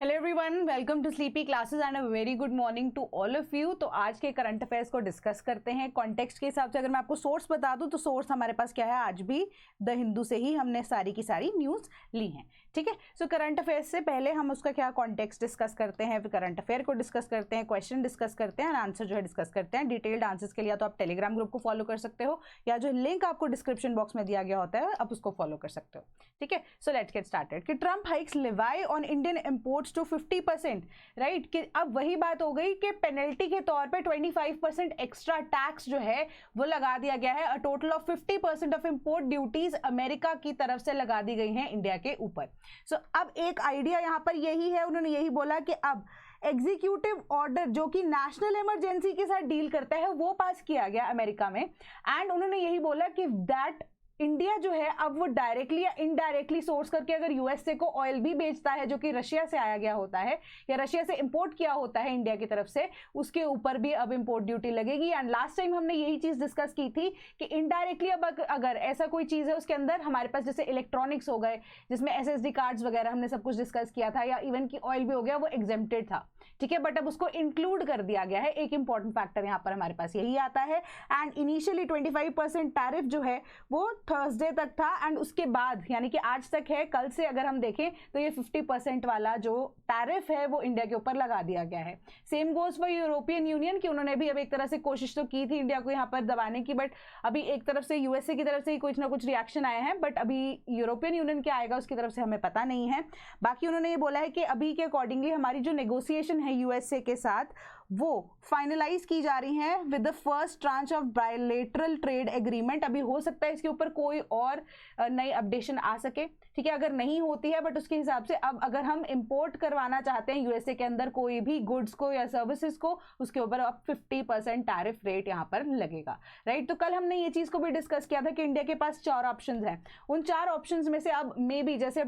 Hello everyone, welcome to Sleepy Classes and a very good morning to all of you. तो आज के current affairs को discuss करते हैं। कॉन्टेक्स्ट के हिसाब से अगर मैं आपको सोर्स बता दूं तो सोर्स हमारे पास क्या है, आज भी द हिंदू से ही हमने सारी की सारी न्यूज़ ली हैं। ठीक है, सो करंट अफेयर्स से पहले हम उसका क्या कॉन्टेक्स्ट डिस्कस करते हैं, फिर करंट अफेयर को डिस्कस करते हैं, क्वेश्चन डिस्कस करते हैं, आंसर जो है डिस्कस करते हैं। डिटेल्ड आंसर्स के लिए तो आप टेलीग्राम ग्रुप को फॉलो कर सकते हो या जो लिंक आपको डिस्क्रिप्शन बॉक्स में दिया गया होता है आप उसको फॉलो कर सकते हो। ठीक है, सो लेट्स गेट स्टार्टेड कि Trump hikes levy on Indian imports to 50%, right. कि अब वही बात हो गई कि पेनल्टी के तौर पे 25% एक्स्ट्रा टैक्स जो है वो लगा दिया गया है। A total of 50% of import duties America की तरफ से लगा दी गई हैं इंडिया के ऊपर। सो अब एक आइडिया यहां पर यही है, उन्होंने यही बोला कि अब एग्जीक्यूटिव ऑर्डर जो कि नेशनल इमरजेंसी के साथ डील करता है वो पास किया गया अमेरिका में। एंड उन्होंने यही बोला कि दैट इंडिया जो है अब वो डायरेक्टली या इनडायरेक्टली सोर्स करके अगर यूएसए को ऑयल भी बेचता है जो कि रशिया से आया गया होता है या रशिया से इंपोर्ट किया होता है इंडिया की तरफ से, उसके ऊपर भी अब इंपोर्ट ड्यूटी लगेगी। एंड लास्ट टाइम हमने यही चीज डिस्कस की थी कि इनडायरेक्टली अब अगर ऐसा कोई चीज है उसके अंदर हमारे पास जैसे इलेक्ट्रॉनिक्स हो गए जिसमें एसएसडी कार्ड्स वगैरह हमने सब कुछ डिस्कस किया था, या इवन की ऑयल भी हो गया, वो एग्जेम्प्टेड था। ठीक है, बट अब उसको इंक्लूड कर दिया गया है। एक इंपॉर्टेंट फैक्टर यहाँ पर हमारे पास यही आता है। एंड इनिशियली 25% टैरिफ जो है वो थर्सडे तक था एंड उसके बाद यानी कि आज तक है, कल से अगर हम देखें तो ये 50% वाला जो टैरिफ है वो इंडिया के ऊपर लगा दिया गया है। Same goes for European union कि उन्होंने भी अब एक तरह से कोशिश तो की थी इंडिया को यहाँ पर दबाने की, बट अभी एक तरफ से यूएसए की तरफ से ही कुछ ना कुछ रिएक्शन आए हैं, बट अभी यूरोपियन यूनियन क्या आएगा उसकी तरफ से हमें पता नहीं है। बाकी उन्होंने ये बोला है कि अभी के अकॉर्डिंगली हमारी जो नेगोशिएशन है यूएसए के साथ वो फाइनलाइज की जा रही है with the first tranche of bilateral trade agreement. अभी हो सकता है इसके ऊपर कोई और नई अपडेशन आ सके। ठीक है, अगर नहीं होती है बट उसके हिसाब से अब अगर हम इंपोर्ट करवाना चाहते हैं यूएसए के अंदर कोई भी गुड्स को या सर्विसेज को, उसके ऊपर अब 50% टैरिफ रेट यहाँ पर लगेगा, राइट। तो कल हमने ये चीज को भी डिस्कस किया था कि इंडिया के पास 4 ऑप्शंस हैं। उन 4 ऑप्शंस में से अब मे बी जैसे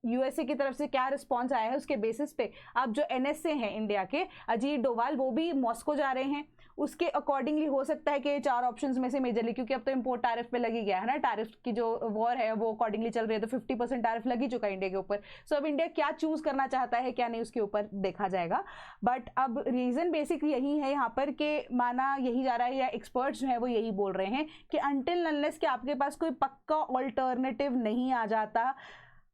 यूएसए की तरफ से क्या रिस्पॉन्स आया है उसके बेसिस पे अब जो एनएसए हैं इंडिया के, अजीत डोभाल, वो भी मॉस्को जा रहे हैं। उसके अकॉर्डिंगली हो सकता है कि 4 ऑप्शंस में से मेजरली, क्योंकि अब तो इंपोर्ट टैरिफ पे लगी गया है ना, टैरिफ की जो वॉर है वो अकॉर्डिंगली चल रही है, तो 50% टैरिफ लगी चुका है इंडिया के ऊपर। सो अब इंडिया क्या चूज करना चाहता है क्या नहीं उसके ऊपर देखा जाएगा। बट अब रीजन बेसिक यही है यहाँ पर कि माना यही जा रहा है या एक्सपर्ट्स जो है वो यही बोल रहे हैं कि अनटिल अनलेस कि आपके पास कोई पक्का ऑल्टरनेटिव नहीं आ जाता,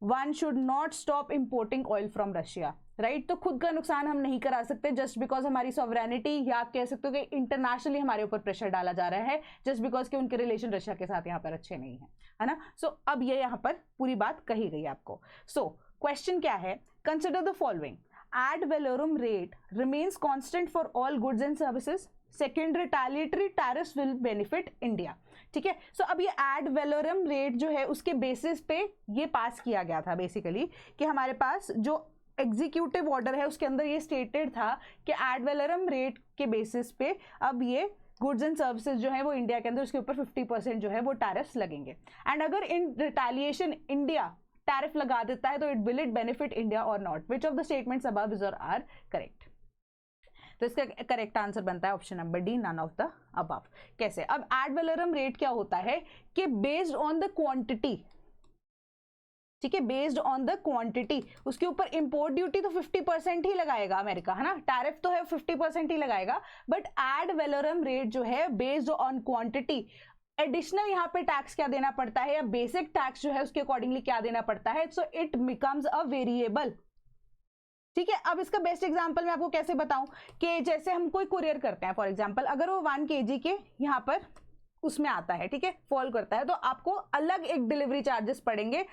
one should not stop importing oil from Russia, right. तो खुद का नुकसान हम नहीं करा सकते जस्ट बिकॉज हमारी सॉवरेनिटी, या आप कह सकते हो कि इंटरनेशनली हमारे ऊपर प्रेशर डाला जा रहा है जस्ट बिकॉज के उनके रिलेशन रशिया के साथ यहाँ पर अच्छे नहीं है ना। सो अब ये यहाँ पर पूरी बात कही गई आपको। सो क्वेश्चन क्या है, consider the following, ad valorem rate remains constant for all goods and services. Second, retaliatory tariffs will benefit India. ठीक है, सो अब ये ad valorem rate जो है उसके बेसिस पे ये पास किया गया था बेसिकली कि हमारे पास जो एग्जीक्यूटिव ऑर्डर है उसके अंदर ये स्टेटेड था कि ad valorem rate के बेसिस पे अब ये गुड्स एंड सर्विसेज जो है वो इंडिया के अंदर उसके ऊपर 50% जो है वो टैरिफ्स लगेंगे। एंड अगर इन रिटेलिएशन इंडिया टैरिफ लगा देता है तो it will it benefit India or not, which of the statements above is or are correct. तो इसका करेक्ट आंसर बनता है option number D, none of the above. कैसे, अब एड वैलोरम रेट क्या होता है कि बेस्ड ऑन द क्वांटिटी, ठीक है, बेस्ड ऑन द क्वांटिटी उसके ऊपर इंपोर्ट ड्यूटी तो 50% ही लगाएगा अमेरिका, है ना, टैरिफ तो है 50% ही लगाएगा, बट एड वैलोरम रेट जो है बेस्ड ऑन क्वांटिटी एडिशनल यहाँ पे टैक्स क्या देना पड़ता है या बेसिक टैक्स जो है उसके अकॉर्डिंगली क्या देना पड़ता है, so it becomes a variable. ठीक है, अब इसका बेस्ट एग्जांपल मैं आपको कैसे बताऊं कि जैसे हम कोई कुरियर करते हैं, फॉर एग्जांपल अगर वो 1 kg के यहाँ पर उसमें आता है, ठीक है, फॉल करता है, तो आपको अलग एक डिलीवरी चार्जेस पड़ेंगे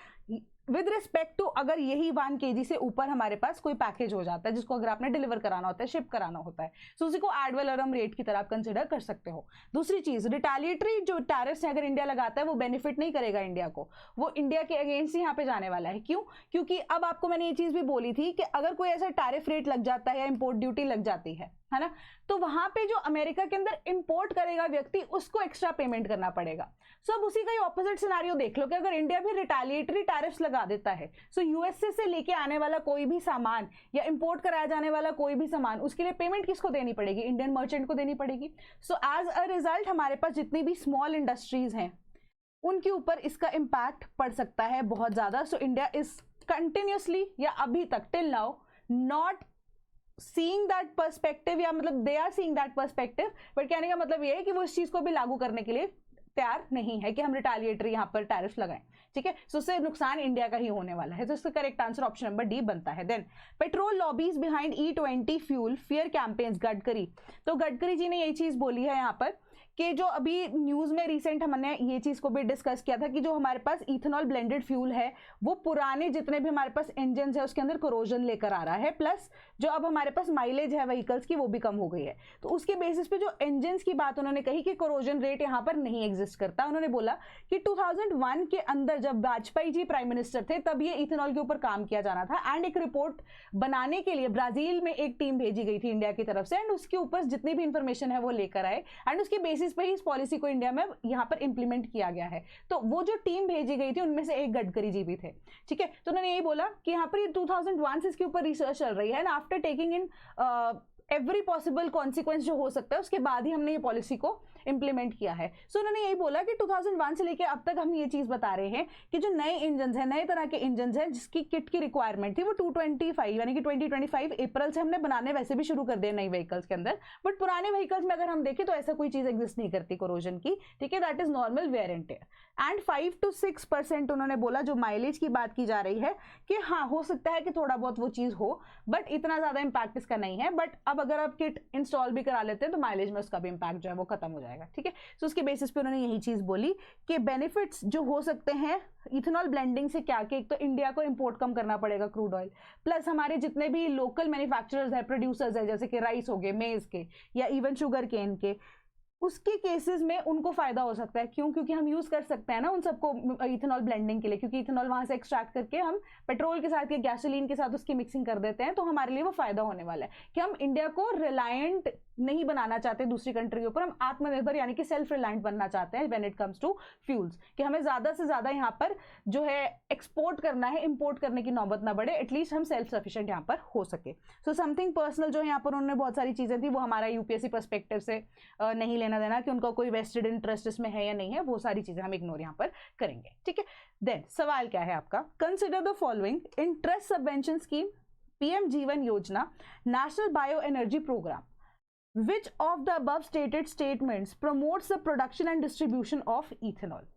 विद रिस्पेक्ट टू अगर यही 1 kg से ऊपर हमारे पास कोई पैकेज हो जाता है जिसको अगर आपने डिलीवर कराना होता है, शिप कराना होता है, तो उसी को एड वैलोरम रेट की तरह आप कंसिडर कर सकते हो। दूसरी चीज, रिटेलिएटरी जो टैरिफ्स है अगर इंडिया लगाता है वो बेनिफिट नहीं करेगा इंडिया को, वो इंडिया के अगेंस्ट ही यहाँ पे जाने वाला है। क्यों? क्योंकि अब आपको मैंने ये चीज भी बोली थी कि अगर कोई ऐसा टैरिफ रेट लग जाता है या इंपोर्ट ड्यूटी लग जाती है ना, तो वहां पे जो अमेरिका के अंदर इंपोर्ट करेगा व्यक्ति उसको एक्स्ट्रा पेमेंट करना पड़ेगा। सो अब उसी का ही ऑपोजिट सिनेरियो देख लो कि अगर इंडिया भी रिटेलिएटरी टैरिफ्स लगा देता है, सो यूएसए से लेके आने वाला कोई भी सामान या इंपोर्ट कराया जाने वाला कोई भी सामान, उसके लिए पेमेंट किसको देनी पड़ेगी? इंडियन मर्चेंट को देनी पड़ेगी। सो एज अ रिजल्ट हमारे पास जितनी भी स्मॉल इंडस्ट्रीज हैं उनके ऊपर इसका इम्पैक्ट पड़ सकता है बहुत ज्यादा। सो इंडिया इज कंटिन्यूसली या अभी तक till now not seeing that perspective, या मतलब they are seeing that perspective, but कहने का मतलब ये है कि वो इस चीज को भी लागू करने के लिए तैयार नहीं है कि हम रिटालिएटरी यहाँ पर टैरिफ लगाएं, ठीक है। सो उससे नुकसान इंडिया का ही होने वाला है, तो इसका correct answer option number D बनता है। Then petrol lobbies behind E20 fuel fear campaigns, Gadkari. तो गडकरी जी ने यही चीज बोली है यहाँ पर कि जो अभी न्यूज में रिसेंट हमने ये चीज को भी डिस्कस किया था कि जो हमारे पास इथेनॉल ब्लेंडेड फ्यूल है वो पुराने जितने भी हमारे पास इंजन है उसके अंदर कोरोजन लेकर आ रहा है, प्लस जो अब हमारे पास माइलेज है व्हीकल्स की वो भी कम हो गई है। तो उसके बेसिस पे जो इंजन की बात उन्होंने कही कि कोरोजन रेट यहाँ पर नहीं एग्जिस्ट करता। उन्होंने बोला कि 2001 के अंदर जब वाजपेयी जी प्राइम मिनिस्टर थे तब ये इथेनॉल के ऊपर काम किया जाना था, एंड एक रिपोर्ट बनाने के लिए ब्राजील में एक टीम भेजी गई थी इंडिया की तरफ से, एंड उसके ऊपर जितनी भी इंफॉर्मेशन है वो लेकर आए, एंड उसके बेसिस पे ही इस पॉलिसी को इंडिया में यहाँ पर इंप्लीमेंट किया गया है। तो वो जो टीम भेजी गई थी उनमें से एक गडकरी जी भी थे, ठीक है। तो उन्होंने यही बोला कि यहाँ पर 2001 से इसके ऊपर रिसर्च चल रही है, and after taking in every possible consequence जो हो सकता है उसके बाद ही हमने ये पॉलिसी को इंप्लीमेंट किया है। सो उन्होंने यही बोला कि 2001 से लेकर अब तक हम ये चीज बता रहे हैं कि जो नए इंजन है, नए तरह के इंजन है जिसकी किट की रिक्वायरमेंट थी वो 225 यानी कि 2025 अप्रैल से हमने बनाने वैसे भी शुरू कर दिए नई व्हीकल्स के अंदर, बट पुराने व्हीकल्स में अगर हम देखें तो ऐसा कोई चीज एग्जिस्ट नहीं करती कोरोजन की, ठीक है। That is normal wear and tear, and 5 to 6% उन्होंने बोला जो माइलेज की बात की जा रही है कि हाँ हो सकता है कि थोड़ा बहुत वो चीज हो, बट इतना ज्यादा इंपैक्ट इसका नहीं है। बट अब अगर आप किट इंस्टॉल भी करा लेते हैं तो माइलेज में उसका भी इंपैक्ट जो है वो खत्म हो जाएगा, ठीक है। सो उसके बेसिस पे उन्होंने यही चीज बोली कि बेनिफिट्स जो हो सकते हैं इथेनॉल ब्लेंडिंग से क्या कि एक तो इंडिया को इंपोर्ट कम करना पड़ेगा क्रूड ऑयल, प्लस हमारे जितने भी लोकल मैन्युफैक्चरर्स है, प्रोड्यूसर्स है, जैसे कि राइस हो गए, मेज के या इवन शुगर केन के, उसके केसेस में उनको फायदा हो सकता है। क्यों? क्योंकि हम यूज कर सकते हैं ना उन सबको इथेनॉल ब्लेंडिंग के लिए, क्योंकि इथेनॉल वहां से एक्सट्रैक्ट करके हम पेट्रोल के साथ या गैसोलीन के साथ उसकी मिक्सिंग कर देते हैं, तो हमारे लिए वो फायदा होने वाला है कि हम इंडिया को रिलायंट नहीं बनाना चाहते दूसरी कंट्री के ऊपर, हम आत्मनिर्भर यानी कि सेल्फ रिलायंट बनना चाहते हैं when it comes to fuels, कि हमें ज्यादा से ज्यादा यहाँ पर जो है एक्सपोर्ट करना है, इंपोर्ट करने की नौबत ना बढ़े, एटलीस्ट हम सेल्फ सफिशिएंट यहाँ पर हो सके। सो समथिंग पर्सनल जो है यहाँ पर उन्होंने बहुत सारी चीजें थी वो हमारा यूपीएससी पर्सपेक्टिव से नहीं लेना देना कि उनका कोई वेस्टेड इंटरेस्ट इसमें है या नहीं है, वो सारी चीजें हम इग्नोर यहाँ पर करेंगे, ठीक है। देन सवाल क्या है आपका, consider the following interest subvention scheme, PM Jeevan Yojana, national bio energy programme, which of the above stated statements promotes the production and distribution of ethanol?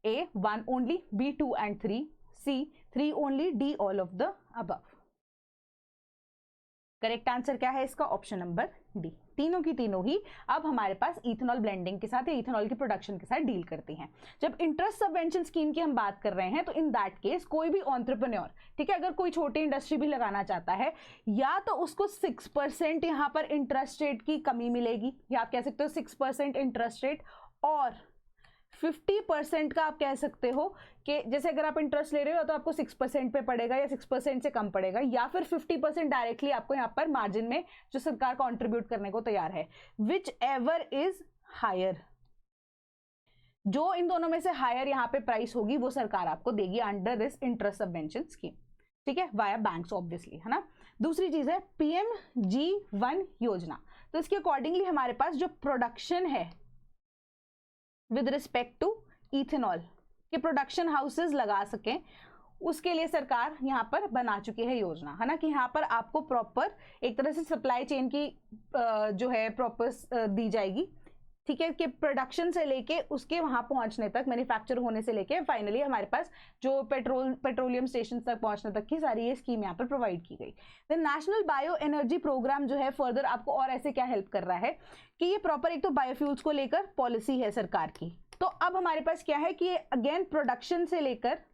A 1 only, B 2 and 3, C 3 only, D all of the above. Correct answer क्या है इसका? Option number D, तीनों की तीनों ही अब हमारे पास ethanol blending के साथ या इथेनॉल की प्रोडक्शन के साथ डील करती हैं। जब इंटरेस्ट सबवेंशन स्कीम की हम बात कर रहे हैं तो इन दैट केस कोई भी एंटरप्रेन्योर, ठीक है, अगर कोई छोटी इंडस्ट्री भी लगाना चाहता है या तो उसको 6% यहाँ पर इंटरेस्ट रेट की कमी मिलेगी, या आप कह सकते हो 6% इंटरेस्ट रेट, और 50% का आप कह सकते हो कि जैसे अगर आप इंटरेस्ट ले रहे हो तो आपको 6% पे पड़ेगा या 6% से कम पड़ेगा, या फिर 50% डायरेक्टली आपको यहाँ पर मार्जिन में जो सरकार कंट्रीब्यूट करने को तैयार है, विच एवर इज हायर, जो इन दोनों में से हायर यहाँ पे प्राइस होगी वो सरकार आपको देगी under this interest subvention scheme, ठीक है, वाया बैंक्स ऑब्वियसली, है ना। दूसरी चीज है PMG1 योजना, तो इसके अकॉर्डिंगली हमारे पास जो प्रोडक्शन है विद रिस्पेक्ट टू इथेनॉल के प्रोडक्शन हाउसेस लगा सकें, उसके लिए सरकार यहाँ पर बना चुकी है योजना, है ना, कि यहाँ पर आपको प्रॉपर एक तरह से सप्लाई चेन की जो है प्रॉपर दी जाएगी, ठीक है, कि प्रोडक्शन से लेके उसके वहां पहुंचने तक, मैन्युफैक्चर होने से लेके फाइनली हमारे पास जो पेट्रोलियम स्टेशन तक पहुंचने तक की सारी ये स्कीम यहाँ पर प्रोवाइड की गई। Then national bio energy programme जो है फर्दर आपको और ऐसे क्या हेल्प कर रहा है कि ये प्रॉपर एक तो बायोफ्यूल्स को लेकर पॉलिसी है सरकार की, तो अब हमारे पास क्या है कि अगेन प्रोडक्शन से लेकर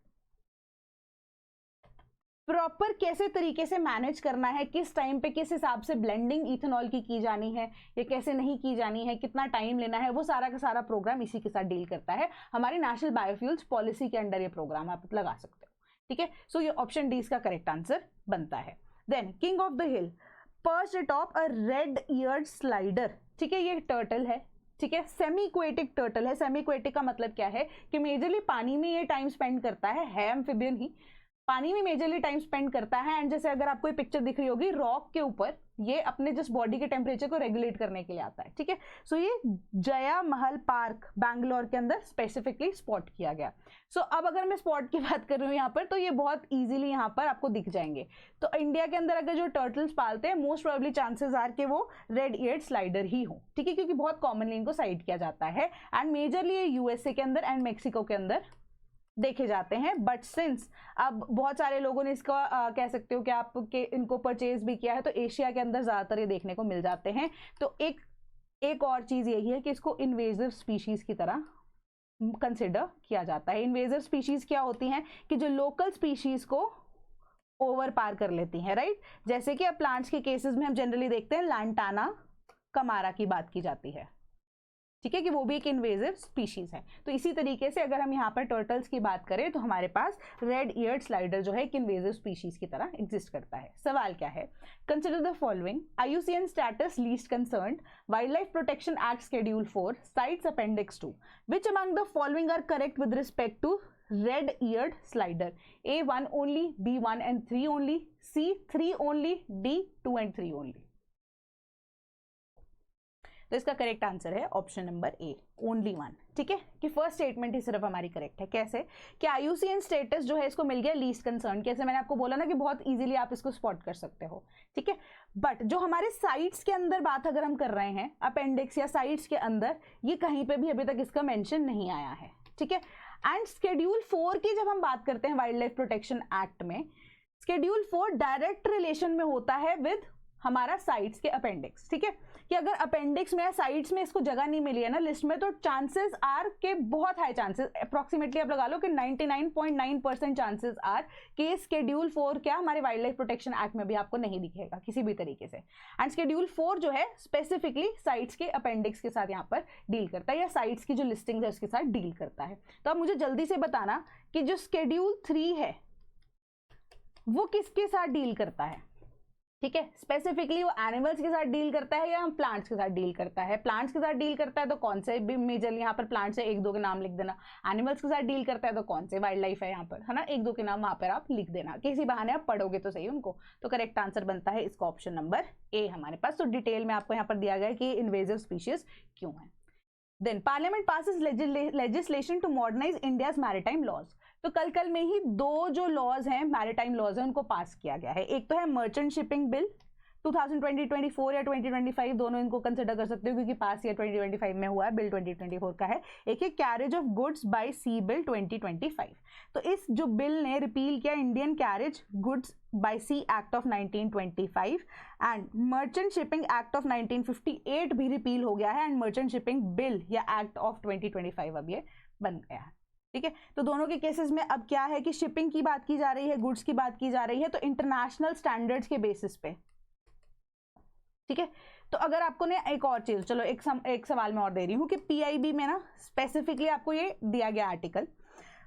प्रॉपर कैसे तरीके से मैनेज करना है, किस टाइम पे किस हिसाब से ब्लेंडिंग इथेनॉल की जानी है या कैसे नहीं की जानी है, कितना टाइम लेना है, वो सारा का सारा प्रोग्राम इसी के साथ डील करता है। हमारी नेशनल बायोफ्यूल्स पॉलिसी के अंडर ये प्रोग्राम आप लगा सकते हो, ठीक है। सो ये ऑप्शन डी इसका करेक्ट आंसर बनता है। Then king of the hill perched atop a red eared slider, ठीक है, ये टर्टल है, ठीक है, सेमी एक्वेटिक टर्टल है। सेमी एक्वेटिक का मतलब क्या है कि मेजरली पानी में ये टाइम स्पेंड करता है एम्फिबियन ही, पानी में मेजरली टाइम स्पेंड करता है। एंड जैसे अगर आपको ये पिक्चर दिख रही होगी, रॉक के ऊपर ये अपने जस्ट बॉडी के टेम्परेचर को रेगुलेट करने के लिए आता है, ठीक है। सो ये जया महल पार्क बैंगलोर के अंदर स्पेसिफिकली स्पॉट किया गया। सो अब अगर मैं स्पॉट की बात कर रही हूँ यहाँ पर, तो ये बहुत इजीली यहाँ पर आपको दिख जाएंगे। तो इंडिया के अंदर अगर जो टर्टल्स पालते हैं, मोस्ट प्रोबेबली चांसेस आर कि वो रेड ईयर्ड स्लाइडर ही हो, ठीक है, क्योंकि बहुत कॉमनली इनको साइट किया जाता है। एंड मेजरली ये यूएसए के अंदर एंड मेक्सिको के अंदर देखे जाते हैं। बट सिंस अब बहुत सारे लोगों ने इसका कह सकते हो कि आपके इनको परचेज भी किया है, तो एशिया के अंदर ज़्यादातर ये देखने को मिल जाते हैं। तो एक और चीज़ यही है कि इसको इन्वेजिव स्पीशीज की तरह कंसिडर किया जाता है। इन्वेजिव स्पीशीज क्या होती हैं कि जो लोकल स्पीशीज को ओवर पार कर लेती हैं, राइट। जैसे कि अब प्लांट्स के केसेस में हम जनरली देखते हैं लैंटाना कमारा की बात की जाती है, ठीक है, कि वो भी एक इन्वेजिव स्पीशीज है। तो इसी तरीके से अगर हम यहाँ पर टर्टल्स की बात करें तो हमारे पास रेड ईयर्ड स्लाइडर जो है एक इन्वेजिव स्पीशीज की तरह एग्जिस्ट करता है। सवाल क्या है, consider the following, IUCN status least concerned, wild life protection act schedule 4, CITES appendix 2, which among the following are correct with respect to red eared slider? A 1 only, B 1 and 3 only, C 3 only, D 2 and 3 only। तो इसका correct answer है option number A, only 1, ठीक है, कि first statement ही सिर्फ हमारी correct है। कैसे कि IUCN स्टेटस जो है इसको मिल गया लीस्ट कंसर्न, कैसे मैंने आपको बोला ना कि बहुत इजीली आप इसको स्पॉट कर सकते हो, ठीक है। बट जो हमारे साइट्स के अंदर बात अगर हम कर रहे हैं, अपेंडिक्स या साइट्स के अंदर, ये कहीं पे भी अभी तक इसका मेंशन नहीं आया है, ठीक है। एंड शेड्यूल 4 की जब हम बात करते हैं वाइल्ड लाइफ प्रोटेक्शन एक्ट में, शेड्यूल 4 डायरेक्ट रिलेशन में होता है विद हमारा साइट्स के अपेंडिक्स, ठीक है, कि अगर अपेंडिक्स में या साइट्स में इसको जगह नहीं मिली है ना लिस्ट में, तो चांसेस आर के बहुत हाई चांसेस, अप्रोक्सीमेटली आप लगा लो कि 99.9% चांसेस आर कि शेड्यूल 4 क्या हमारे वाइल्ड लाइफ प्रोटेक्शन एक्ट में भी आपको नहीं दिखेगा किसी भी तरीके से। एंड शेड्यूल 4 जो है स्पेसिफिकली साइट्स के अपेंडिक्स के साथ यहाँ पर डील करता है, या साइट्स की जो लिस्टिंग है उसके साथ डील करता है। तो अब मुझे जल्दी से बताना कि जो शेड्यूल 3 है वो किसके साथ डील करता है, ठीक है। स्पेसिफिकली वो एनिमल्स के साथ डील करता है या हम प्लांट्स के साथ डील करता है? प्लांट्स के साथ डील करता है तो कौन से भी मेजरली यहाँ पर प्लांट्स है, 1-2 के नाम लिख देना। एनिमल्स के साथ डील करता है तो कौन से, वाइल्ड लाइफ है यहाँ पर, है ना, 1-2 के नाम वहाँ पर आप लिख देना, किसी बहाने आप पढ़ोगे तो सही उनको। तो करेक्ट आंसर बनता है इसका ऑप्शन नंबर ए हमारे पास। तो डिटेल में आपको यहाँ पर दिया गया है कि इन्वेजिव स्पीशीज क्यों है। Then parliament passes legislation to modernise India's maritime laws. तो कल में ही 2 जो लॉज हैं मैरीटाइम लॉज हैं उनको पास किया गया है। एक तो है मर्चेंट शिपिंग बिल 2020-24 या 2025, दोनों इनको कंसिडर कर सकते हो क्योंकि पास ईयर 2025 में हुआ है, बिल 2024 का है। एक है carriage of goods by sea bill 2025। तो इस जो बिल ने रिपील किया Indian carriage goods by sea act of 1925 and merchant shipping act of 1958 भी रिपील हो गया है, एंड मर्चेंट शिपिंग बिल या एक्ट ऑफ 2025 अब ये बन गया है, ठीक है। तो दोनों के केसेस में अब क्या है कि शिपिंग की बात की जा रही है, गुड्स की बात की जा रही है, तो इंटरनेशनल स्टैंडर्ड्स के बेसिस पे, ठीक है। तो अगर आपको ने एक और चीज, चलो एक सवाल मैं और दे रही हूँ कि PIB में ना स्पेसिफिकली आपको ये दिया गया आर्टिकल,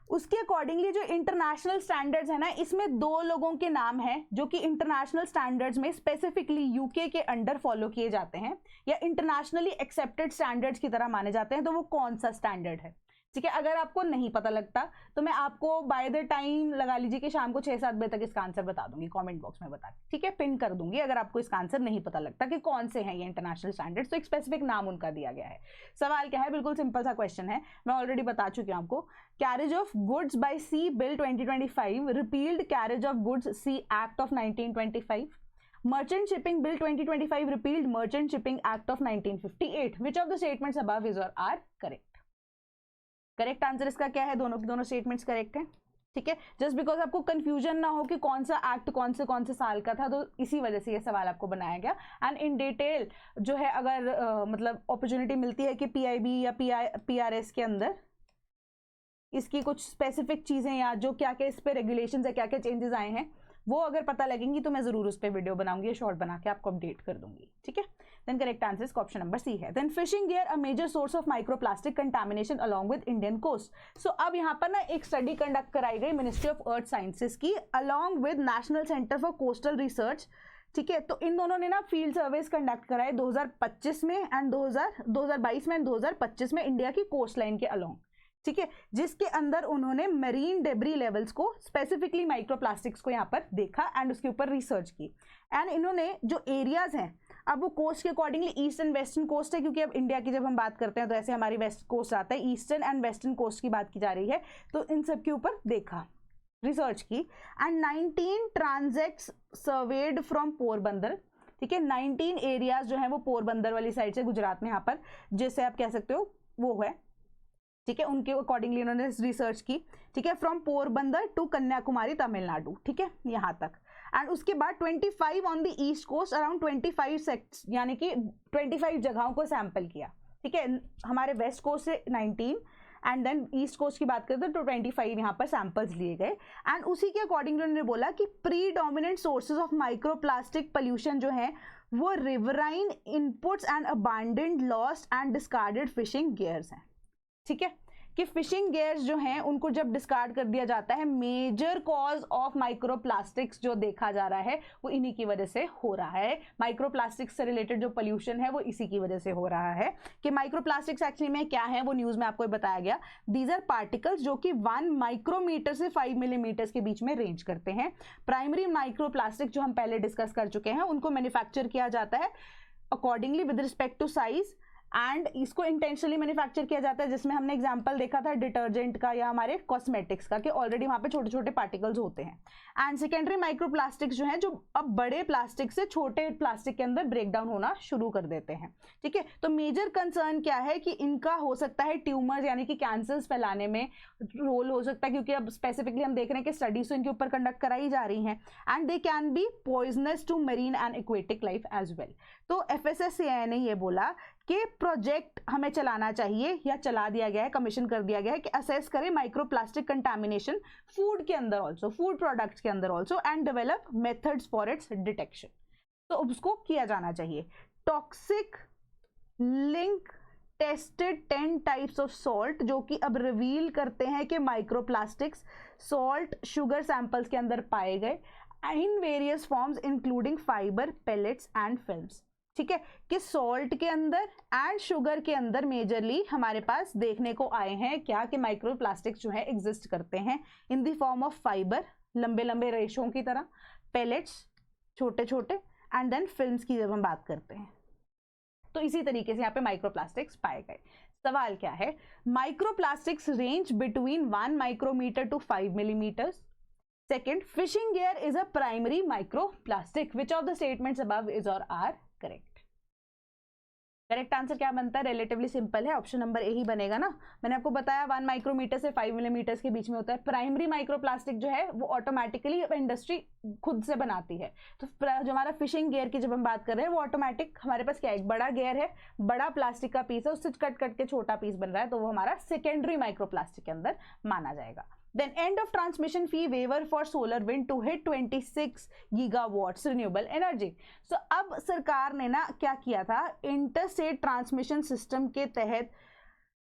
उसके अकॉर्डिंगली जो इंटरनेशनल स्टैंडर्ड्स है ना, इसमें 2 लोगों के नाम हैं जो कि इंटरनेशनल स्टैंडर्ड्स में स्पेसिफिकली यूके के अंडर फॉलो किए जाते हैं या इंटरनेशनली एक्सेप्टेड स्टैंडर्ड्स की तरह माने जाते हैं। तो वो कौन सा स्टैंडर्ड है, ठीक है। अगर आपको नहीं पता लगता तो मैं आपको बाय द टाइम लगा लीजिए कि शाम को 6-7 बजे तक इसका आंसर बता दूंगी, कमेंट बॉक्स में बता, ठीक है, पिन कर दूंगी। अगर आपको इसका आंसर नहीं पता लगता कि कौन से हैं ये इंटरनेशनल स्टैंडर्ड्स, तो एक स्पेसिफिक नाम उनका दिया गया है। सवाल क्या है, बिल्कुल सिंपल सा क्वेश्चन है, मैं ऑलरेडी बता चुकी हूँ आपको। Carriage of goods by sea bill 2025 repealed carriage of goods sea act of 1925। Merchant Shipping Bill 2025 repealed Merchant Shipping Act of 1958. Which of the statements above is or are correct? Correct answer इसका क्या है, दोनों की दोनों statements correct हैं, ठीक है। Just because आपको कंफ्यूजन ना हो कि कौन सा एक्ट कौन से साल का था, तो इसी वजह से ये सवाल आपको बनाया गया। एंड इन डिटेल जो है अगर मतलब अपॉर्चुनिटी मिलती है कि PIB या PRS के अंदर इसकी कुछ स्पेसिफिक चीजें या जो क्या क्या इस पे रेगुलेशंस है, क्या क्या चेंजेस आए हैं, वो अगर पता लगेंगी तो मैं जरूर उस पर वीडियो बनाऊंगी, शॉर्ट बना के आपको अपडेट कर दूंगी, ठीक है। देन करेक्ट आंसर इसका ऑप्शन नंबर सी है। Then fishing gear a major source of microplastic contamination along with Indian coast. So अब यहाँ पर ना एक स्टडी कंडक्ट कराई गई मिनिस्ट्री ऑफ अर्थ साइंसेज की along with National Centre for Coastal Research, ठीक है। तो इन दोनों ने ना फील्ड सर्वेस कंडक्ट कराए 2025 में एंड 2022 में एंड 2025 में इंडिया की कोस्ट लाइन के अलोंग, ठीक है, जिसके अंदर उन्होंने मेरीन डेब्री लेवल्स को, स्पेसिफिकली माइक्रोप्लास्टिक्स को यहाँ पर देखा एंड उसके ऊपर रिसर्च की। एंड इन्होंने जो एरियाज हैं, अब वो कोस्ट के accordingly east and western coast है, क्योंकि अब इंडिया की जब हम बात करते हैं तो ऐसे हमारी वेस्ट कोस्ट आता है, ईस्टर्न एंड वेस्टर्न कोस्ट की बात की जा रही है, तो इन सब के ऊपर देखा, रिसर्च की। एंड 19 ट्रांजेक्ट्स सर्वेड फ्रॉम पोरबंदर, ठीक है, 19 एरियाज जो है वो पोरबंदर वाली साइड से, गुजरात में यहाँ पर, जैसे आप कह सकते हो वो है, ठीक है, उनके अकॉर्डिंगली उन्होंने रिसर्च की, ठीक है, फ्रॉम पोरबंदर टू कन्याकुमारी तमिलनाडु, ठीक है, यहाँ तक। एंड उसके बाद 25 on the east coast, around 25 sects, यानी कि 25 जगहों को सैंपल किया, ठीक है, हमारे वेस्ट कोस्ट से 19 एंड देन ईस्ट कोस्ट की बात करते तो 25 यहाँ पर सैंपल्स लिए गए। एंड उसी के अकॉर्डिंग उन्होंने बोला कि predominant sources of microplastic pollution जो है वो riverine inputs and abandoned lost and discarded fishing gears हैं, ठीक है, कि फिशिंग गियर्स जो हैं उनको जब डिस्कार्ड कर दिया जाता है, मेजर कॉज ऑफ माइक्रोप्लास्टिक्स जो देखा जा रहा है वो इन्हीं की वजह से हो रहा है। माइक्रोप्लास्टिक्स से रिलेटेड जो पोल्यूशन है वो इसी की वजह से हो रहा है। कि माइक्रोप्लास्टिक्स एक्चुअली में क्या है वो न्यूज़ में आपको बताया गया। दीज आर पार्टिकल्स जो कि 1 माइक्रोमीटर से 5 मिलीमीटर के बीच में रेंज करते हैं। प्राइमरी माइक्रोप्लास्टिक जो हम पहले डिस्कस कर चुके हैं, उनको मैन्युफैक्चर किया जाता है accordingly with respect to size, and इसको इंटेंशनली मैन्युफैक्चर किया जाता है, जिसमें हमने एग्जांपल देखा था डिटर्जेंट का या हमारे कॉस्मेटिक्स का, कि ऑलरेडी वहां पे छोटे छोटे पार्टिकल्स होते हैं। एंड सेकेंडरी माइक्रोप्लास्टिक्स जो हैं, जो अब बड़े प्लास्टिक से छोटे प्लास्टिक के अंदर ब्रेक डाउन होना शुरू कर देते हैं, ठीक है। तो मेजर कंसर्न क्या है कि इनका हो सकता है ट्यूमर्स यानी कि कैंसर्स फैलाने में रोल हो सकता है, क्योंकि अब स्पेसिफिकली हम देख रहे हैं कि स्टडीज तो इनके ऊपर कंडक्ट कराई जा रही हैं, and they can be poisonous to marine and aquatic life as well. तो FSSAI ने ये बोला कि प्रोजेक्ट हमें चलाना चाहिए, या चला दिया गया है, कमीशन कर दिया गया है, कि असेस करें माइक्रोप्लास्टिक कंटामिनेशन फूड के अंदर ऑल्सो, फूड प्रोडक्ट्स के अंदर also, and develop methods for its detection. तो उसको किया जाना चाहिए। Toxic link tested 10 types of salt, जो कि अब रिवील करते हैं कि माइक्रोप्लास्टिक्स सॉल्ट शुगर सैंपल्स के अंदर पाए गए in various forms including fibre, pellets and films, ठीक है, कि सॉल्ट के अंदर एंड शुगर के अंदर मेजरली हमारे पास देखने को आए हैं क्या, कि माइक्रोप्लास्टिक्स जो है एग्जिस्ट करते हैं in the form of fibre, लंबे लंबे रेशों की तरह, पेलेट्स छोटे छोटे, एंड देन फिल्म्स की जब हम बात करते हैं तो इसी तरीके से यहाँ पे माइक्रोप्लास्टिक्स पाए गए। सवाल क्या है, microplastics range between 1 micrometre to 5 millimetres. Second, fishing gear is a primary microplastic. Which of the statements above is or are correct? Correct answer क्या बनता है? रिलेटिवली सिंपल है, ऑप्शन नंबर ए ही बनेगा ना। मैंने आपको बताया 1 माइक्रोमीटर से 5 मिलीमीटर के बीच में होता है। प्राइमरी माइक्रोप्लास्टिक जो है वो ऑटोमेटिकली इंडस्ट्री खुद से बनाती है। तो जो हमारा फिशिंग गियर की जब हम बात कर रहे हैं वो ऑटोमेटिक हमारे पास क्या है, एक बड़ा गियर है, बड़ा प्लास्टिक का पीस है, उससे कट कट के छोटा पीस बन रहा है, तो वो हमारा सेकेंडरी माइक्रोप्लास्टिक के अंदर माना जाएगा। Then end of transmission fee waiver for solar wind to hit 26 gigawatts renewable energy. So अब सरकार ने ना क्या किया था, इंटरस्टेट ट्रांसमिशन सिस्टम के तहत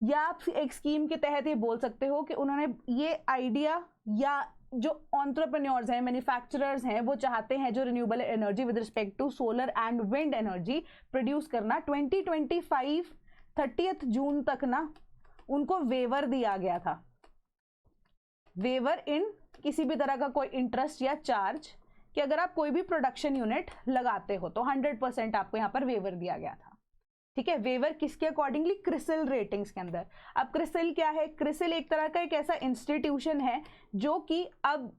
या आप एक स्कीम के तहत ये बोल सकते हो कि उन्होंने ये आइडिया, या जो एंटरप्रेन्योर्स हैं, मैन्युफैक्चरर्स हैं, वो चाहते हैं जो renewable energy with respect to solar and wind energy produce करना, 2025 30 जून तक ना उनको वेवर दिया गया था। वेवर इन किसी भी तरह का कोई इंटरेस्ट या चार्ज, कि अगर आप कोई भी प्रोडक्शन यूनिट लगाते हो तो 100% आपको यहाँ पर वेवर दिया गया था, ठीक है। वेवर किसके अकॉर्डिंगली, क्रिसिल रेटिंग्स के अंदर। अब क्रिसिल क्या है, क्रिसिल एक तरह का एक ऐसा इंस्टीट्यूशन है जो कि अब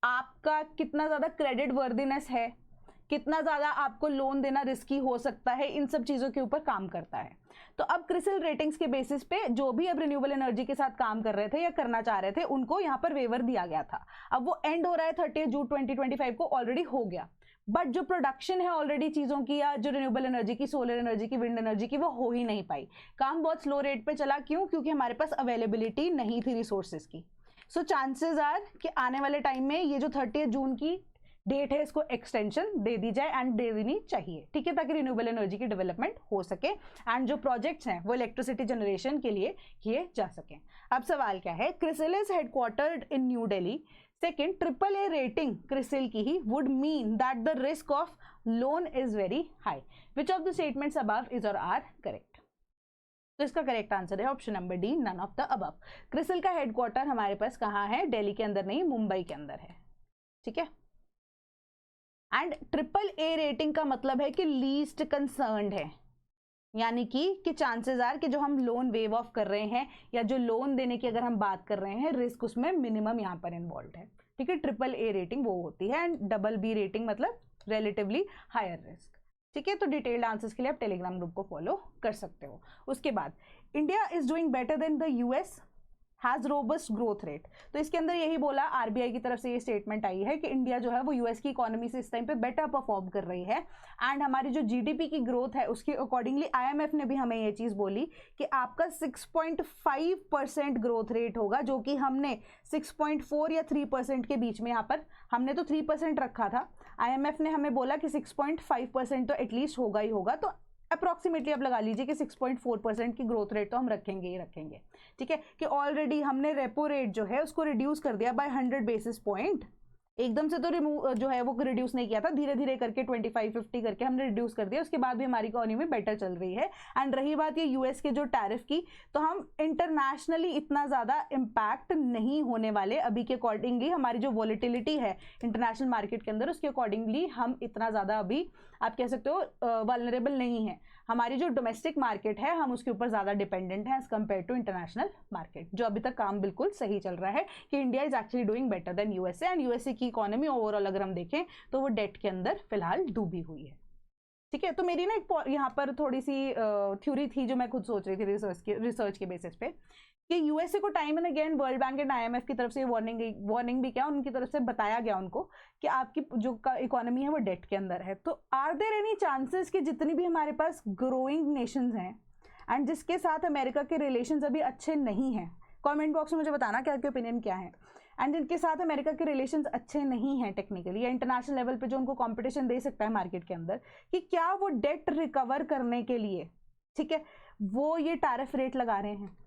आपका कितना ज्यादा क्रेडिट वर्दीनेस है, कितना ज्यादा आपको लोन देना रिस्की हो सकता है, इन सब चीजों के ऊपर काम करता है। तो अब क्रिसिल रेटिंग्स के बेसिस पे जो भी अब रिन्यूएबल एनर्जी के साथ काम कर रहे थे या करना चाह रहे थे, उनको यहाँ पर वेवर दिया गया था। अब वो एंड हो रहा है 30 जून 2025 को, ऑलरेडी हो गया, बट जो प्रोडक्शन है ऑलरेडी चीजों की, या जो रिन्यूएबल एनर्जी की, सोलर एनर्जी की, विंड एनर्जी की, वो हो ही नहीं पाई। काम बहुत स्लो रेट पे चला, क्यों? क्योंकि हमारे पास अवेलेबिलिटी नहीं थी रिसोर्सेज की। सो चांसेस आर कि आने वाले टाइम में ये जो 30 जून की डेट है इसको एक्सटेंशन दे दी जाए, एंड दे देनी चाहिए, ठीक है, ताकि रिन्यूएबल एनर्जी की डेवलपमेंट हो सके एंड जो प्रोजेक्ट्स हैं वो इलेक्ट्रिसिटी जनरेशन के लिए किए जा सकें। अब सवाल क्या है, CRISIL is headquartered in New Delhi. Second, AAA rating CRISIL की ही would mean that the risk of loan is very high. Which of the statements above is or are correct? तो इसका करेक्ट आंसर है option number D, none of the above. CRISIL का headquarter हमारे पास कहाँ है? दिल्ली के अंदर नहीं, मुंबई के अंदर है। ठीक है। एंड ट्रिपल ए रेटिंग का मतलब है कि लीस्ट कंसर्न्ड है, यानी कि चांसेस आर कि जो हम लोन वेव ऑफ कर रहे हैं या जो लोन देने की अगर हम बात कर रहे हैं, रिस्क उसमें मिनिमम यहाँ पर इन्वॉल्व है। ठीक है, ट्रिपल ए रेटिंग वो होती है, एंड डबल बी रेटिंग मतलब रिलेटिवली हायर रिस्क। ठीक है, तो डिटेल्ड आंसर्स के लिए आप टेलीग्राम ग्रुप को फॉलो कर सकते हो। उसके बाद India is doing better than the US, has robust growth rate. तो इसके अंदर यही बोला, आरबीआई की तरफ से ये स्टेटमेंट आई है कि इंडिया जो है वो यूएस की इकोनॉमी से इस टाइम पे बेटर परफॉर्म कर रही है, एंड हमारी जो जीडीपी की ग्रोथ है उसके अकॉर्डिंगली आईएमएफ ने भी हमें ये चीज बोली कि आपका 6.5% ग्रोथ रेट होगा, जो कि हमने 6.4 या 3% के बीच में, यहाँ पर हमने तो 3% रखा था, आईएमएफ ने हमें बोला कि 6.5% तो एटलीस्ट होगा ही होगा। तो अप्रॉक्सीमेटली आप लगा लीजिए कि 6.4% की ग्रोथ रेट तो हम रखेंगे ही रखेंगे। ठीक है, कि ऑलरेडी हमने रेपो रेट जो है उसको रिड्यूस कर दिया बाय 100 बेसिस पॉइंट। एकदम से तो रिमूव जो है वो रिड्यूस नहीं किया था, धीरे धीरे करके 25-50 करके हमने रिड्यूस कर दिया। उसके बाद भी हमारी इकोनॉमी बेटर चल रही है। एंड रही बात ये यूएस के जो टैरिफ की, तो हम इंटरनेशनली इतना ज़्यादा इम्पैक्ट नहीं होने वाले अभी के अकॉर्डिंगली। हमारी जो वॉलिटिलिटी है इंटरनेशनल मार्केट के अंदर, उसके अकॉर्डिंगली हम इतना ज़्यादा अभी आप कह सकते हो वल्नरेबल नहीं है। हमारी जो डोमेस्टिक मार्केट है हम उसके ऊपर ज़्यादा डिपेंडेंट है as compare to international market, जो अभी तक काम बिल्कुल सही चल रहा है कि India is actually doing better than USA. And USA की इकोनॉमी ओवरऑल अगर हम देखें तो वो डेट के अंदर फिलहाल डूबी हुई है। ठीक है, तो मेरी ना एक यहाँ पर थोड़ी सी थ्योरी थी जो मैं खुद सोच रही थी रिसर्च के बेसिस पे, कि यूएसए को time and again world bank and IMF की तरफ से वार्निंग भी क्या उनकी तरफ से बताया गया उनको कि आपकी जो इकोनॉमी है वो डेट के अंदर है। तो आर देयर एनी चांसेस कि जितनी भी हमारे पास ग्रोइंग नेशंस हैं एंड जिसके साथ अमेरिका के रिलेशंस अभी अच्छे नहीं हैं, कमेंट बॉक्स में मुझे बताना क्या आपके ओपिनियन क्या है, एंड जिनके साथ अमेरिका के रिलेशंस अच्छे नहीं हैं टेक्निकली या इंटरनेशनल लेवल पे जो उनको कंपटीशन दे सकता है मार्केट के अंदर, कि क्या वो डेट रिकवर करने के लिए, ठीक है, वो ये टैरिफ रेट लगा रहे हैं।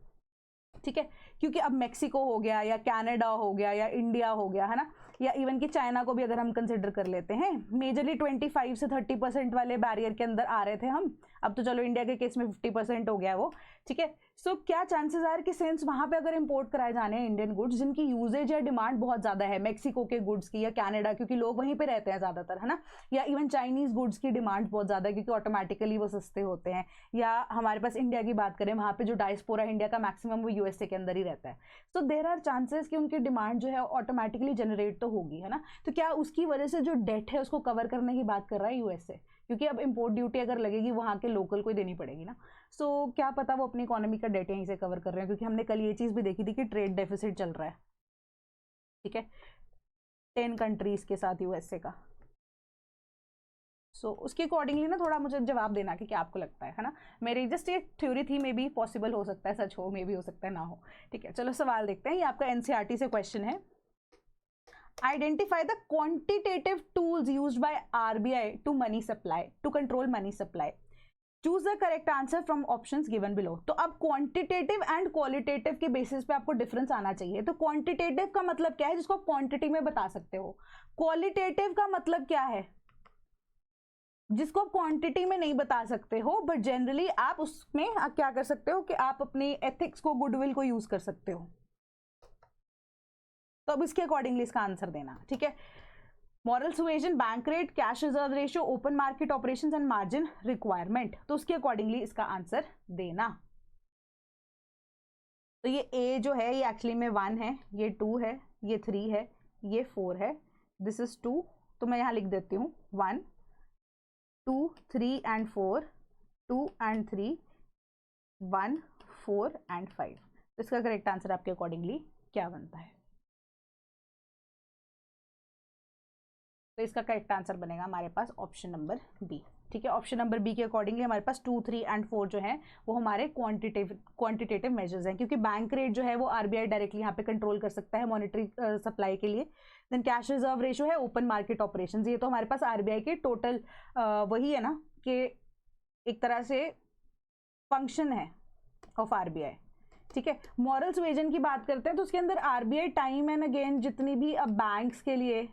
ठीक है, क्योंकि अब मेक्सिको हो गया या कनाडा हो गया या इंडिया हो गया, है ना, या इवन कि चाइना को भी अगर हम कंसिडर कर लेते हैं, मेजरली 25 से 30% वाले बैरियर के अंदर आ रहे थे हम, अब तो चलो इंडिया के केस में 50% हो गया है वो। ठीक है, सो क्या चांसेस आर कि सिंस वहां पे अगर इंपोर्ट कराए जाने हैं इंडियन गुड्स जिनकी यूजेज या डिमांड बहुत ज्यादा है, मेक्सिको के गुड्स की या कनाडा, क्योंकि लोग वहीं पे रहते हैं ज्यादातर, है ना, या इवन चाइनीज गुड्स की डिमांड बहुत ज्यादा है क्योंकि ऑटोमेटिकली वो सस्ते होते हैं, या हमारे पास इंडिया की बात करें वहां पे जो डायस्पोरा इंडिया का मैक्सिमम वो यूएसए के अंदर ही रहता है। सो देयर आर चांसेस कि उनकी डिमांड जो है ऑटोमेटिकली जनरेट तो होगी, है ना। तो क्या उसकी वजह से जो डेट है उसको कवर करने की बात कर रहा है यूएसए, क्योंकि अब इंपोर्ट ड्यूटी अगर लगेगी वहां के लोकल को ही देनी पड़ेगी ना। सो क्या पता वो अपनी इकोनॉमी का डेट यहीं से कवर कर रहे हैं, क्योंकि हमने कल ये चीज भी देखी थी कि ट्रेड डेफिसिट चल रहा है, ठीक है, 10 कंट्रीज के साथ यूएसए का। सो उसके अकॉर्डिंगली ना थोड़ा मुझे जवाब देना कि क्या आपको लगता है ना। मेरी जस्ट ये थ्योरी थी, मे बी पॉसिबल हो सकता है सच हो, मे बी हो सकता है ना हो। ठीक है, चलो सवाल देखते हैं। ये आपका एनसीईआरटी से क्वेश्चन है। Identify the quantitative tools used by RBI to money supply, to control money supply. Choose the correct answer from options given below. तो अब क्वांटिटेटिव एंड क्वालिटेटिव के बेसिस पे आपको डिफरेंस आना चाहिए। तो क्वांटिटेटिव का मतलब क्या है, जिसको आप क्वांटिटी में बता सकते हो। क्वालिटेटिव का मतलब क्या है, जिसको आप क्वांटिटी में नहीं बता सकते हो, बट जनरली आप उसमें क्या कर सकते हो कि आप अपनी एथिक्स को, गुडविल को यूज कर सकते हो। तो अब इसके अकॉर्डिंगली इसका आंसर देना, ठीक है। Moral suasion, bank rate, cash reserve ratio, open market operations and margin requirement, तो उसके अकॉर्डिंगली इसका आंसर देना। तो ये ए जो है ये एक्चुअली में 1 है, ये 2 है, ये 3 है, ये 4 है, दिस इज 2। तो मैं यहां लिख देती हूँ 1 2 3 एंड 4, 2 एंड 3, 1 4 एंड 5। तो इसका करेक्ट आंसर आपके अकॉर्डिंगली क्या बनता है? तो इसका करेक्ट आंसर बनेगा हमारे पास ऑप्शन नंबर बी, ठीक है। ऑप्शन नंबर बी के अकॉर्डिंगली हमारे पास 2 3 एंड 4 जो है वो हमारे क्वांटिटेटिव मेजर्स हैं, क्योंकि बैंक रेट जो है वो आरबीआई डायरेक्टली यहाँ पे कंट्रोल कर सकता है मॉनेटरी सप्लाई के लिए। देन कैश रिजर्व रेशियो है, ओपन मार्केट ऑपरेशंस, ये तो हमारे पास आरबीआई के टोटल वही है ना कि एक तरह से फंक्शन है ऑफ आरबीआई, ठीक है। मॉरल सुएजन की बात करते हैं तो उसके अंदर आरबीआई टाइम एंड अगेन जितनी भी अब बैंक्स के लिए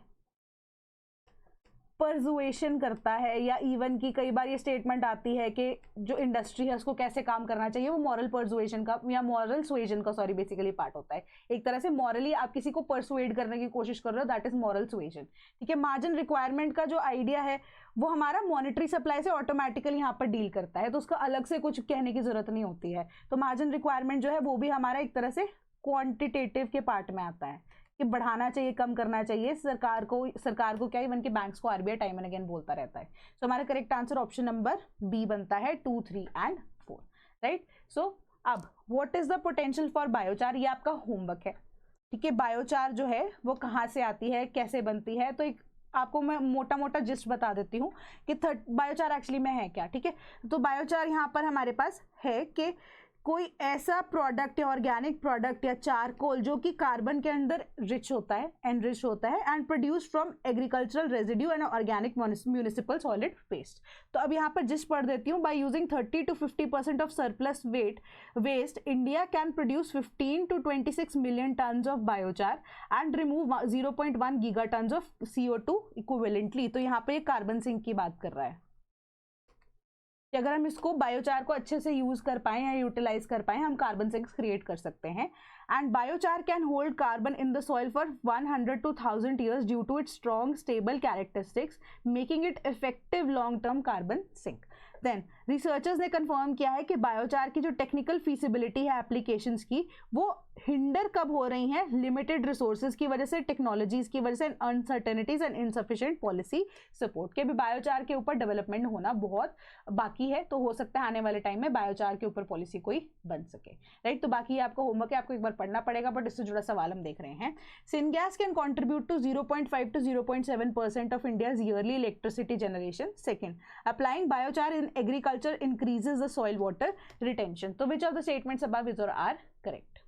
परसुएशन करता है, या इवन की कई बार ये स्टेटमेंट आती है कि जो इंडस्ट्री है उसको कैसे काम करना चाहिए, वो मॉरल परसुएशन का या मॉरल सुएजन का बेसिकली पार्ट होता है। एक तरह से मॉरली आप किसी को परसुएड करने की कोशिश कर रहे हो, दैट इज मॉरल सुएजन। ठीक है, मार्जिन रिक्वायरमेंट का जो आइडिया है वो हमारा मॉनेटरी सप्लाई से ऑटोमेटिकली यहाँ पर डील करता है, तो उसका अलग से कुछ कहने की जरूरत नहीं होती है। तो मार्जिन रिक्वायरमेंट जो है वो भी हमारा एक तरह से क्वांटिटेटिव के पार्ट में आता है कि बढ़ाना चाहिए, कम करना चाहिए, सरकार को क्या, इवन के बैंक्स को आरबीआई टाइम एंड अगेन बोलता रहता है। सो हमारा correct answer option number B बनता है 2, 3 एंड 4, राइट। सो अब what is the potential for biochar, ये आपका होमवर्क है। ठीक है, बायोचार जो है वो कहाँ से आती है, कैसे बनती है, तो एक आपको मैं मोटा मोटा जिस्ट बता देती हूँ कि बायोचार एक्चुअली में है क्या। ठीक है, तो बायोचार यहाँ पर हमारे पास है कि कोई ऐसा प्रोडक्ट या ऑर्गेनिक प्रोडक्ट या चारकोल जो कि कार्बन के अंदर रिच होता है, एनरिच होता है, and produce from agricultural residue and organic municipal solid waste. तो अब यहाँ पर जिस पढ़ देती हूँ, by using 30 to 50% of surplus waste India can produce 15 to 26 million tons of biochar and remove 0.1 giga tons of CO2 equivalently. तो यहाँ पर ये कार्बन सिंक की बात कर रहा है कि अगर हम इसको बायोचार को अच्छे से यूज कर पाए या यूटिलाइज कर पाए, हम कार्बन सिंक्स क्रिएट कर सकते हैं। And biochar can hold carbon in the soil for 100 to 1000 years due to its strong stable characteristics, making it effective long term carbon sink. Then researchers ने कंफर्म किया है कि बायोचार की जो technical feasibility है एप्लीकेशंस की, वो hinder कब हो रही हैं, लिमिटेड रिसोर्सेज की वजह से, टेक्नोलॉजीज की वजह से, uncertainties and insufficient policy support के। भी बायोचार के ऊपर डेवलपमेंट होना बहुत बाकी है, तो हो सकता है आने वाले टाइम में बायोचार के ऊपर पॉलिसी कोई बन सके, राइट। तो बाकी आपका होमवर्क है, आपको एक बार पढ़ना पड़ेगा, बट इससे जुड़ा सवाल हम देख रहे हैं। Syngas can contribute to 0.5 to 0.7% of India's yearly electricity generation. Second, applying biochar in agriculture increases the soil water retention. तो which of the statements above is or are correct?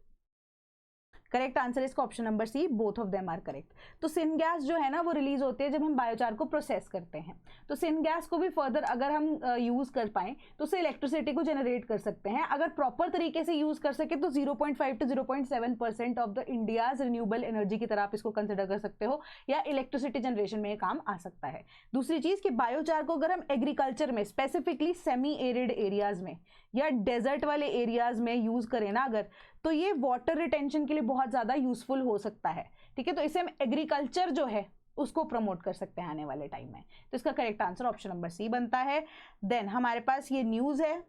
Correct answer इसका option number C, both of them are correct. तो syngas जो है ना वो release होती है जब हम बायोचार को प्रोसेस करते हैं। तो सिनगैस को भी फर्दर अगर हम यूज कर पाएं तो उससे इलेक्ट्रिसिटी को जनरेट कर सकते हैं। अगर प्रॉपर तरीके से यूज कर सके तो 0.5 to 0.7% of the India's renewable energy की तरह आप इसको कंसिडर कर सकते हो, या इलेक्ट्रिसिटी जनरेशन में ये काम आ सकता है। दूसरी चीज कि बायोचार को अगर हम एग्रीकल्चर में, स्पेसिफिकली सेमी एरिड एरियाज में या डेजर्ट वाले एरियाज में यूज करें ना अगर, तो ये वाटर रिटेंशन के लिए बहुत ज्यादा यूजफुल हो सकता है। ठीक है, तो इसे हम एग्रीकल्चर जो है उसको प्रमोट कर सकते हैं आने वाले टाइम में। तो इसका correct answer option number C बनता है। देन हमारे पास ये न्यूज है,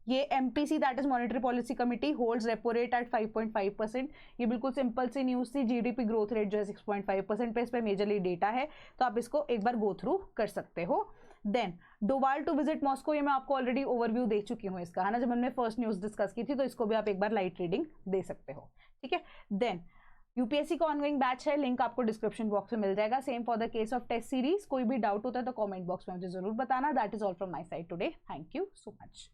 ये MPC that is monetary policy committee holds repo rate at 5.5%। ये बिल्कुल सिंपल सी न्यूज थी। GDP ग्रोथ रेट जो है 6.5% पे, इस पर मेजरली डेटा है, तो आप इसको एक बार गो थ्रू कर सकते हो। Then Doval to visit Moscow, ये मैं आपको ऑलरेडी ओवरव्यू दे चुकी हूँ इसका, है ना, जब हमने फर्स्ट न्यूज डिस्कस की थी, तो इसको भी आप एक बार लाइट रीडिंग दे सकते हो। ठीक है, देन यूपीएससी का ऑनगोइंग बैच है, लिंक आपको डिस्क्रिप्शन बॉक्स में मिल जाएगा। Same for the case of test series. कोई भी डाउट होता है तो कमेंट बॉक्स में मुझे जरूर बताना। That is all from my side today. Thank you so much.